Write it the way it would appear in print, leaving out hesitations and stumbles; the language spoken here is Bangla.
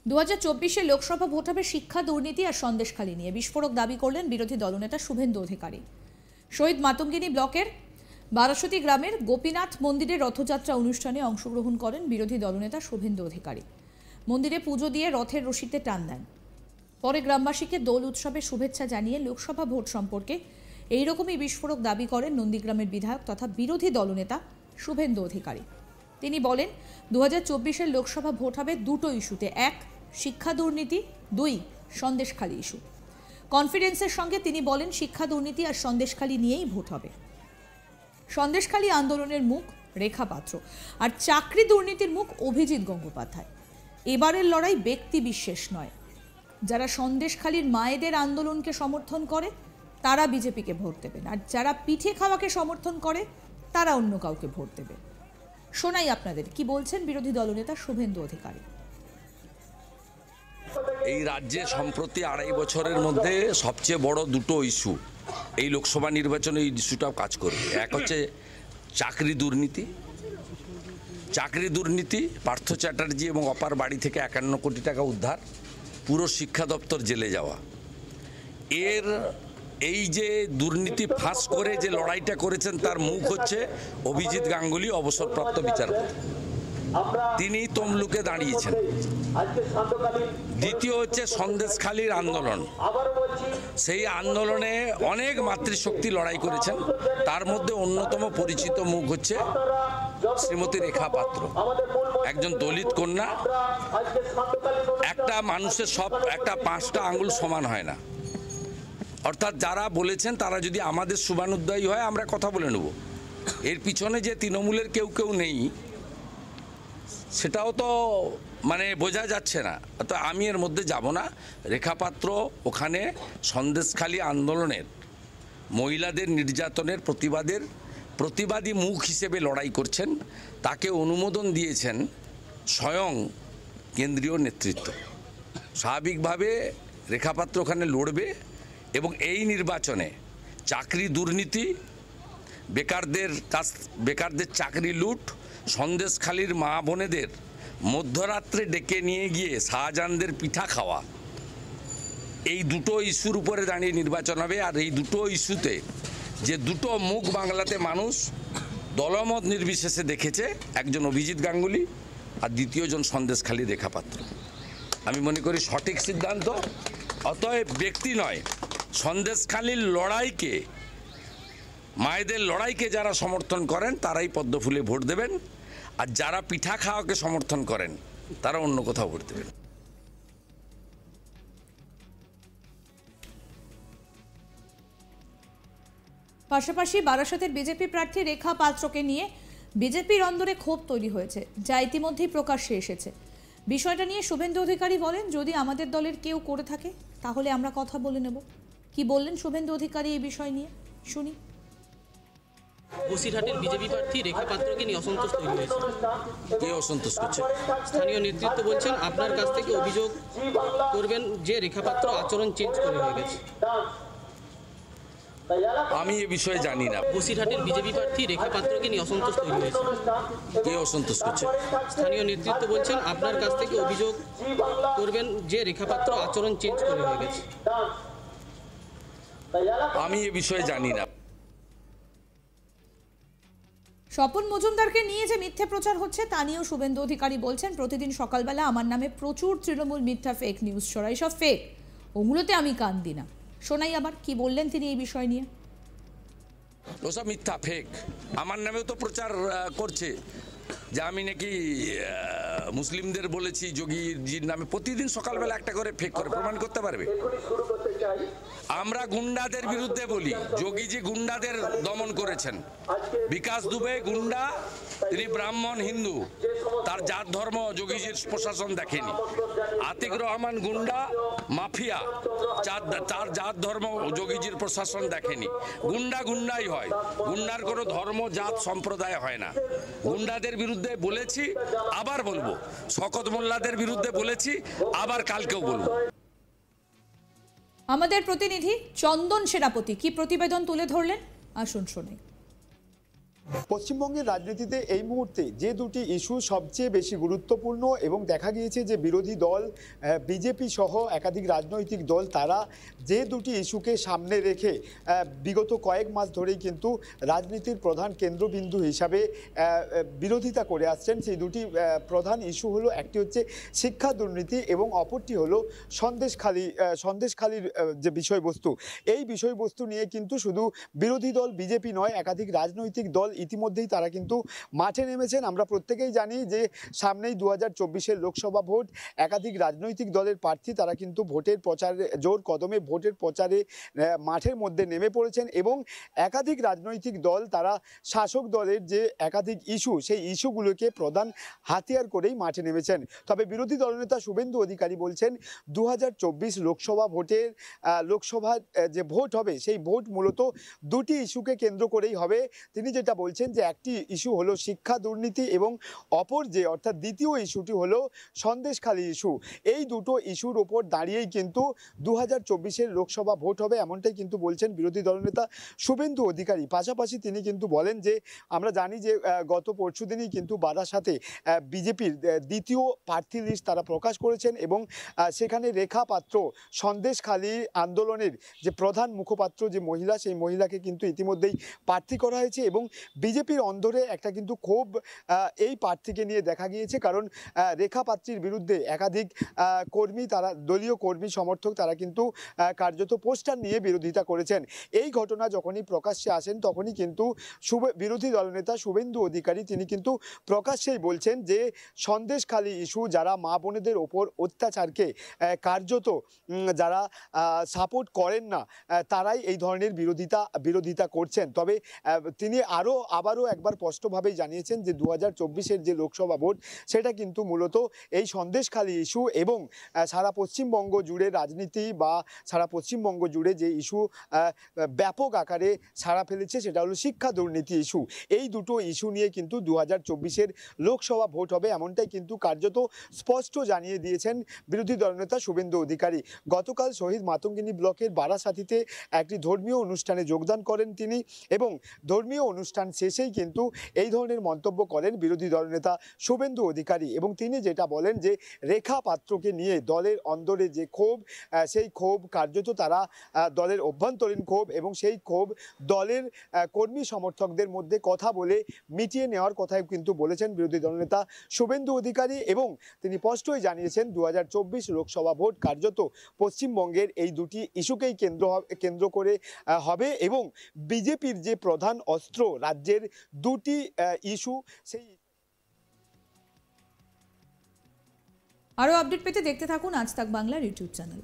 2024 লোকসভা ভোট হবে শিক্ষা দুর্নীতি আর সন্দেশখালী নিয়ে। বিস্ফোরক দাবি করলেন বিরোধী দলনেতা শুভেন্দু অধিকারী। শহীদ মাতঙ্গিনী ব্লকের বারাসতী গ্রামের গোপীনাথ মন্দিরে রথযাত্রা অনুষ্ঠানে অংশগ্রহণ করেন বিরোধী দলনেতা শুভেন্দু অধিকারী। মন্দিরে পুজো দিয়ে রথের রশিতে টান দেন। পরে গ্রামবাসীকে দোল উৎসবে শুভেচ্ছা জানিয়ে লোকসভা ভোট সম্পর্কে এইরকমই বিস্ফোরক দাবি করেন নন্দীগ্রামের বিধায়ক তথা বিরোধী দলনেতা শুভেন্দু অধিকারী। তিনি বলেন 2024 লোকসভা ভোট হবে দুটো ইস্যুতে, এক শিক্ষা দুর্নীতি, দুই সন্দেশখালী ইস্যু। কনফিডেন্সের সঙ্গে তিনি বলেন শিক্ষা দুর্নীতি আর সন্দেশখালী নিয়েই ভোট হবে। সন্দেশখালী আন্দোলনের মুখ রেখা পাত্র আর চাকরি দুর্নীতির মুখ অভিজিৎ গঙ্গোপাধ্যায়। এবারের লড়াই ব্যক্তি বিশেষ নয়। যারা সন্দেশখালীর মায়েদের আন্দোলনকে সমর্থন করে তারা বিজেপিকে ভোট দেবেন, আর যারা পিঠে খাওয়াকে সমর্থন করে তারা অন্য কাউকে ভোট দেবে। শোনাই আপনাদের কি বলছেন বিরোধী দলনেতা শুভেন্দু অধিকারী। এই রাজ্যে সম্প্রতি 2.5 বছরের মধ্যে সবচেয়ে বড় দুটো ইস্যু এই লোকসভা নির্বাচনে এই ইস্যুটাও কাজ করবে। এক হচ্ছে চাকরি দুর্নীতি, পার্থ চ্যাটার্জি এবং অপার বাড়ি থেকে 51 কোটি টাকা উদ্ধার, পুরো শিক্ষা দপ্তর জেলে যাওয়া। এই যে দুর্নীতি ফাঁস করে যে লড়াইটা করেছেন তার মুখ হচ্ছে অভিজিৎ গাঙ্গুলি, অবসরপ্রাপ্ত বিচারপতি। তিনি তমলুকে দাঁড়িয়েছেন। দ্বিতীয় হচ্ছে সন্দেশখালীর আন্দোলন। সেই আন্দোলনে অনেক মাতৃশক্তি লড়াই করেছেন, তার মধ্যে অন্যতম পরিচিত মুখ হচ্ছে শ্রীমতী রেখা পাত্র, একজন দলিত কন্যা। একটা মানুষের একটা 5টা আঙ্গুল সমান হয় না। অর্থাৎ যারা বলেছেন তারা যদি আমাদের শুভানুধ্যায়ী হয় আমরা কথা বলে নেব। এর পিছনে যে তৃণমূলের কেউ নেই সেটাও তো বোঝা যাচ্ছে না। তো আমি এর মধ্যে যাব না। রেখাপাত্র ওখানে সন্দেশখালী আন্দোলনের মহিলাদের নির্যাতনের প্রতিবাদী মুখ হিসেবে লড়াই করছেন। তাকে অনুমোদন দিয়েছেন স্বয়ং কেন্দ্রীয় নেতৃত্ব। স্বাভাবিকভাবে রেখাপাত্র ওখানে লড়বে এবং এই নির্বাচনে চাকরি দুর্নীতি, বেকারদের চাকরি লুট, সন্দেশখালীর মা বোনেদের মধ্যরাত্রে ডেকে নিয়ে গিয়ে শাহজাহানদের পিঠা খাওয়া, এই দুটো ইস্যুর উপরে দাঁড়িয়ে নির্বাচন হবে। আর এই দুটো ইস্যুতে যে দুটো মুখ বাংলাতে মানুষ দলমত নির্বিশেষে দেখেছে, একজন অভিজিৎ গাঙ্গুলি আর দ্বিতীয়জন সন্দেশখালী রেখাপাত্র। আমি মনে করি সঠিক সিদ্ধান্ত। অতএব ব্যক্তি নয়, সন্দেশখালীর লড়াইকে, মায়েদের লড়াইকে যারা সমর্থন করেন তারাই পদ্মফুলে ভোট দেবেন, আর যারা পিঠা খাওয়াকে সমর্থন করেন তারা অন্য কোথাও ভোট দেবেন। পাশাপাশি বারাসতের বিজেপি প্রার্থী রেখা পাত্রকে নিয়ে বিজেপির অন্দরে ক্ষোভ তৈরি হয়েছে, যা ইতিমধ্যেই প্রকাশ্যে এসেছে। বিষয়টা নিয়ে শুভেন্দু অধিকারী বলেন, যদি আমাদের দলের কেউ করে থাকে তাহলে আমরা কথা বলে নেব। কি বললেন শুভেন্দু অধিকারী এই বিষয় নিয়ে, শুনি। বসিরহাটের বিজেপি প্রার্থী রেখা পাত্রকে নিয়ে অসন্তোষ তৈরি হয়েছে। কে অসন্তোষ করছে? স্থানীয় নেতৃত্ব বলছেন আপনার কাছ থেকে অভিযোগ করবেন যে রেখা পাত্র আচরণ চেঞ্জ করে হয়ে গেছে। আমি এ বিষয়ে জানি না। বসিরহাটের বিজেপি প্রার্থী রেখা পাত্রকে নিয়ে অসন্তোষ তৈরি হয়েছে। কে অসন্তোষ করছে? স্থানীয় নেতৃত্ব বলছেন আপনার কাছ থেকে অভিযোগ করবেন যে রেখা পাত্র আচরণ চেঞ্জ করে হয়ে গেছে। আমি এ বিষয়ে জানি না। স্বপন মজুমদারকে নিয়ে যে মিথ্যে প্রচার হচ্ছে তা নিয়েও শুভেন্দু অধিকারী বলছেন, প্রতিদিন সকালবেলা আমার নামে প্রচুর তৃণমূল মিথ্যা ফেক নিউজ ছড়ায়, সব ফেক, ওগুলোতে আমি কান দিই না। শোনাই আবার কি বললেন তিনি এই বিষয় নিয়ে। ওসব মিথ্যা, ফেক। আমার নামেও তো প্রচার করছে যে আমি নাকি মুসলিমদের বলেছি যোগীজির নামে। প্রতিদিন সকালবেলা একটা করে ফেক করে, প্রমাণ করতে পারবে? আমরা গুন্ডাদের বিরুদ্ধে বলি, যোগীজি গুন্ডাদের দমন করেছেন। বিকাশ দুবে গুন্ডা, তিনি ব্রাহ্মণ হিন্দু, তার জাত ধর্ম যোগীজির প্রশাসন দেখেনি। আতিক রহমান গুন্ডা, মাফিয়া, তার জাত ধর্ম যোগীজির প্রশাসন দেখেনি। গুন্ডাই হয়, গুন্ডার কোনো ধর্ম জাত সম্প্রদায় হয় না। গুন্ডাদের বিরুদ্ধে বলেছি, আবার বলবো। শওকত মোল্লাদের বিরুদ্ধে বলেছি, আবার কালকেও বলবো। আমাদের প্রতিনিধি চন্দন সেনাপতি কি প্রতিবেদন তুলে ধরলেন, আসুন শোনাই। পশ্চিমবঙ্গের রাজনীতিতে এই মুহূর্তে যে দুটি ইস্যু সবচেয়ে বেশি গুরুত্বপূর্ণ এবং দেখা গিয়েছে যে বিরোধী দল বিজেপি সহ একাধিক রাজনৈতিক দল তারা যে দুটি ইস্যুকে সামনে রেখে বিগত কয়েক মাস ধরেই কিন্তু রাজনীতির প্রধান কেন্দ্রবিন্দু হিসাবে বিরোধিতা করে আসছেন, সেই দুটি প্রধান ইস্যু হলো, একটি হচ্ছে শিক্ষা দুর্নীতি এবং অপরটি হলো সন্দেশখালির যে বিষয়বস্তু। এই বিষয়বস্তু নিয়ে কিন্তু শুধু বিরোধী দল বিজেপি নয়, একাধিক রাজনৈতিক দল ইতিমধ্যেই তারা কিন্তু মাঠে নেমেছেন। আমরা প্রত্যেকেই জানি যে সামনেই 2024-এর লোকসভা ভোট, একাধিক রাজনৈতিক দলের প্রার্থী তারা কিন্তু ভোটের প্রচারে জোর কদমে ভোটের প্রচারে মাঠের মধ্যে নেমে পড়েছেন এবং একাধিক রাজনৈতিক দল তারা শাসক দলের যে একাধিক ইস্যু, সেই ইস্যুগুলোকে প্রধান হাতিয়ার করেই মাঠে নেমেছেন। তবে বিরোধী দলনেতা শুভেন্দু অধিকারী বলছেন 2024 লোকসভা যে ভোট হবে সেই ভোট মূলত দুটি ইস্যুকে কেন্দ্র করেই হবে। তিনি যেটা বলছেন যে একটি ইস্যু হলো শিক্ষা দুর্নীতি এবং অপর যে অর্থাৎ দ্বিতীয় ইস্যুটি হলো সন্দেশখালী ইস্যু। এই দুটো ইস্যুর ওপর দাঁড়িয়েই কিন্তু 2024-এর লোকসভা ভোট হবে, এমনটাই কিন্তু বলছেন বিরোধী দলনেতা শুভেন্দু অধিকারী। পাশাপাশি তিনি কিন্তু বলেন যে আমরা জানি যে গত পরশুদিনই কিন্তু বারাসাতে বিজেপির দ্বিতীয় প্রার্থী লিস্ট তারা প্রকাশ করেছেন এবং সেখানে রেখা পাত্র, সন্দেশখালী আন্দোলনের যে প্রধান মুখপাত্র যে মহিলা, সেই মহিলাকে কিন্তু ইতিমধ্যেই প্রার্থী করা হয়েছে এবং বিজেপির অন্দরে একটা কিন্তু ক্ষোভ এই প্রার্থীকে নিয়ে দেখা গিয়েছে। কারণ রেখা পাত্রীর বিরুদ্ধে একাধিক কর্মী, তারা দলীয় কর্মী সমর্থক তারা কিন্তু কার্যত পোস্টার নিয়ে বিরোধিতা করেছেন। এই ঘটনা যখনই প্রকাশ্যে আসেন তখনই কিন্তু বিরোধী দলনেতা শুভেন্দু অধিকারী তিনি কিন্তু প্রকাশ্যেই বলছেন যে সন্দেশখালী ইস্যু, যারা মা বোনেদের ওপর অত্যাচারকে কার্যত যারা সাপোর্ট করেন না তারাই এই ধরনের বিরোধিতা করছেন। তবে তিনি আবারও একবার স্পষ্টভাবেই জানিয়েছেন যে 2024-এর যে লোকসভা ভোট সেটা কিন্তু মূলত এই সন্দেশখালী ইস্যু এবং সারা পশ্চিমবঙ্গ জুড়ে রাজনীতি বা সারা পশ্চিমবঙ্গ জুড়ে যে ইস্যু ব্যাপক আকারে সাড়া ফেলেছে সেটা হলো শিক্ষা দুর্নীতি ইস্যু। এই দুটো ইস্যু নিয়ে কিন্তু 2024-এর লোকসভা ভোট হবে, এমনটাই কিন্তু কার্যত স্পষ্ট জানিয়ে দিয়েছেন বিরোধী দলনেতা শুভেন্দু অধিকারী। গতকাল শহীদ মাতঙ্গিনী ব্লকের বারাসাতিতে একটি ধর্মীয় অনুষ্ঠানে যোগদান করেন তিনি এবং ধর্মীয় অনুষ্ঠান শেষেই কিন্তু এই ধরনের মন্তব্য করেন বিরোধী দলনেতা শুভেন্দু অধিকারী এবং তিনি যেটা বলেন যে রেখা পাত্রকে নিয়ে দলের অন্দরে যে ক্ষোভ, সেই ক্ষোভ কার্যত তারা দলের অভ্যন্তরীণ ক্ষোভ এবং সেই ক্ষোভ দলের কর্মী সমর্থকদের মধ্যে কথা বলে মিটিয়ে নেওয়ার কথাই কিন্তু বলেছেন বিরোধী দলনেতা শুভেন্দু অধিকারী এবং তিনি স্পষ্টই জানিয়েছেন 2024 লোকসভা ভোট কার্যত পশ্চিমবঙ্গের এই দুটি ইস্যুকেই কেন্দ্র করে হবে এবং বিজেপির যে প্রধান অস্ত্র রাজ্যের দুটি ইস্যু, সেই আরও আপডেট পেতে দেখতে থাকুন আজ তাক বাংলার ইউটিউব চ্যানেল।